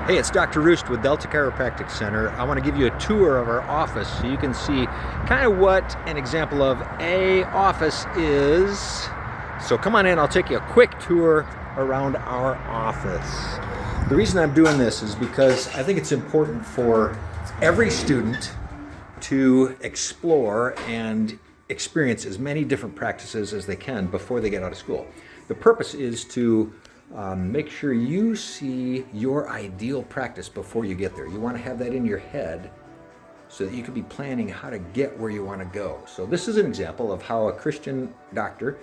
Hey, it's Dr. Roost with Delta Chiropractic Center. I want to give you a tour of our office so you can see kind of what an example of a office is. So come on in, I'll take you a quick tour around our office. The reason I'm doing this is because I think it's important for every student to explore and experience as many different practices as they can before they get out of school. The purpose is to make sure you see your ideal practice before you get there. You want to have that in your head so that you can be planning how to get where you want to go. So this is an example of how a Christian doctor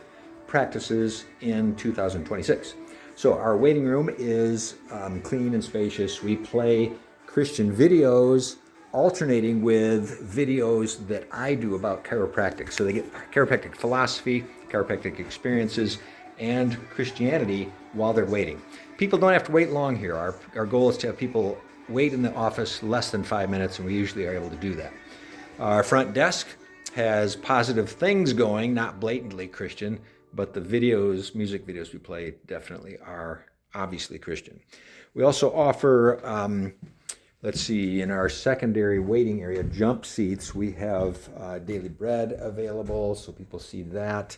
practices in 2026. So our waiting room is clean and spacious. We play Christian videos alternating with videos that I do about chiropractic. So they get chiropractic philosophy, chiropractic experiences, and Christianity while they're waiting. People don't have to wait long here. Our goal is to have people wait in the office less than 5 minutes, and we usually are able to do that. Our front desk has positive things going, not blatantly Christian, but the videos, music videos we play definitely are obviously Christian. We also offer, in our secondary waiting area, jump seats. We have daily bread available, so people see that.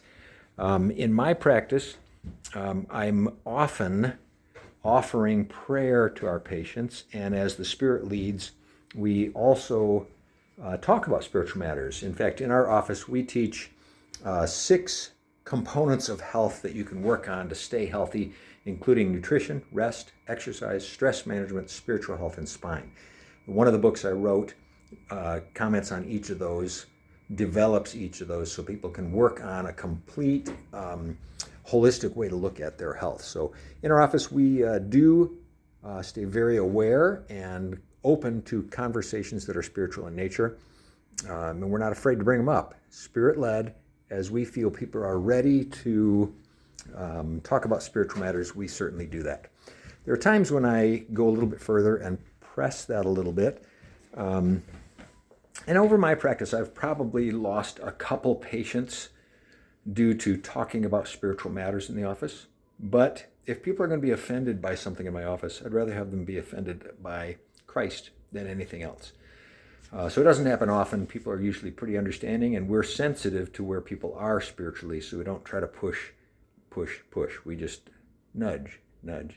In my practice, I'm often offering prayer to our patients, and as the Spirit leads, we also talk about spiritual matters. In fact, in our office, we teach 6 components of health that you can work on to stay healthy, including nutrition, rest, exercise, stress management, spiritual health, and spine. One of the books I wrote comments on each of those, develops each of those so people can work on a complete holistic way to look at their health. So in our office, we do stay very aware and open to conversations that are spiritual in nature. And we're not afraid to bring them up. Spirit-led, as we feel people are ready to talk about spiritual matters, we certainly do that. There are times when I go a little bit further and press that a little bit. And over my practice, I've probably lost a couple patients due to talking about spiritual matters in the office. But if people are going to be offended by something in my office, I'd rather have them be offended by Christ than anything else. So it doesn't happen often. People are usually pretty understanding, and we're sensitive to where people are spiritually, so we don't try to push. We just nudge, and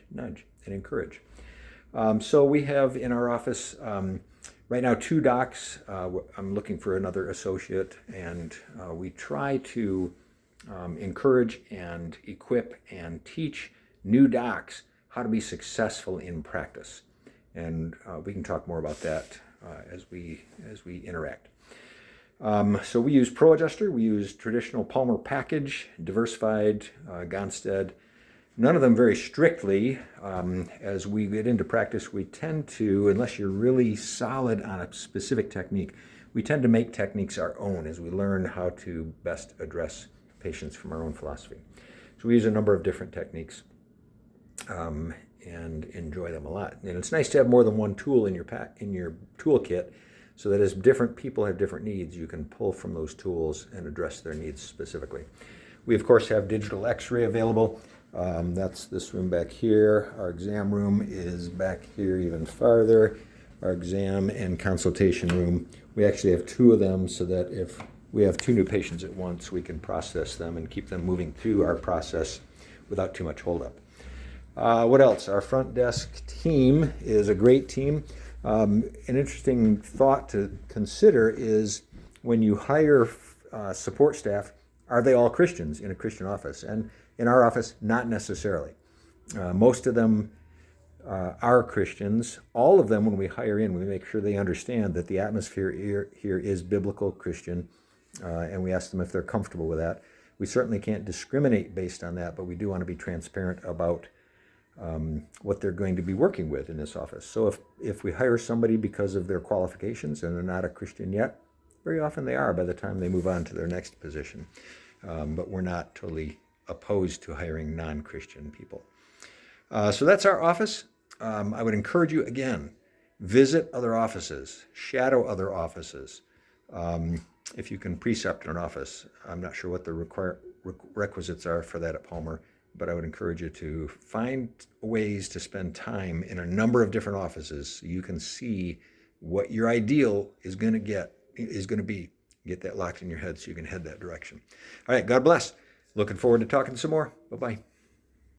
encourage. So we have in our office right now 2 docs. I'm looking for another associate, and we try to encourage and equip and teach new docs how to be successful in practice. And we can talk more about that as we interact. So we use Pro Adjuster, we use traditional Palmer package, diversified, Gonstead. None of them very strictly. As we get into practice, we tend to, unless you're really solid on a specific technique, we tend to make techniques our own as we learn how to best address patients from our own philosophy. So we use a number of different techniques and enjoy them a lot. And it's nice to have more than one tool in your toolkit, so that as different people have different needs, you can pull from those tools and address their needs specifically. We, of course, have digital x-ray available. That's this room back here. Our exam room is back here even farther. Our exam and consultation room, we actually have 2 of them so that if we have 2 new patients at once, we can process them and keep them moving through our process without too much holdup. What else? Our front desk team is a great team. An interesting thought to consider is when you hire support staff, are they all Christians in a Christian office? And in our office, not necessarily. Most of them are Christians. All of them, when we hire in, we make sure they understand that the atmosphere here is biblical Christian, and we ask them if they're comfortable with that. We certainly can't discriminate based on that, but we do want to be transparent about what they're going to be working with in this office. So if we hire somebody because of their qualifications and they're not a Christian yet, very often they are by the time they move on to their next position. But we're not totally opposed to hiring non-Christian people. So that's our office. I would encourage you, again, visit other offices, shadow other offices. If you can precept in an office, I'm not sure what the requisites are for that at Palmer. but I would encourage you to find ways to spend time in a number of different offices so you can see what your ideal is going to be. Get that locked in your head so you can head that direction. All right, God bless. Looking forward to talking some more. Bye-bye.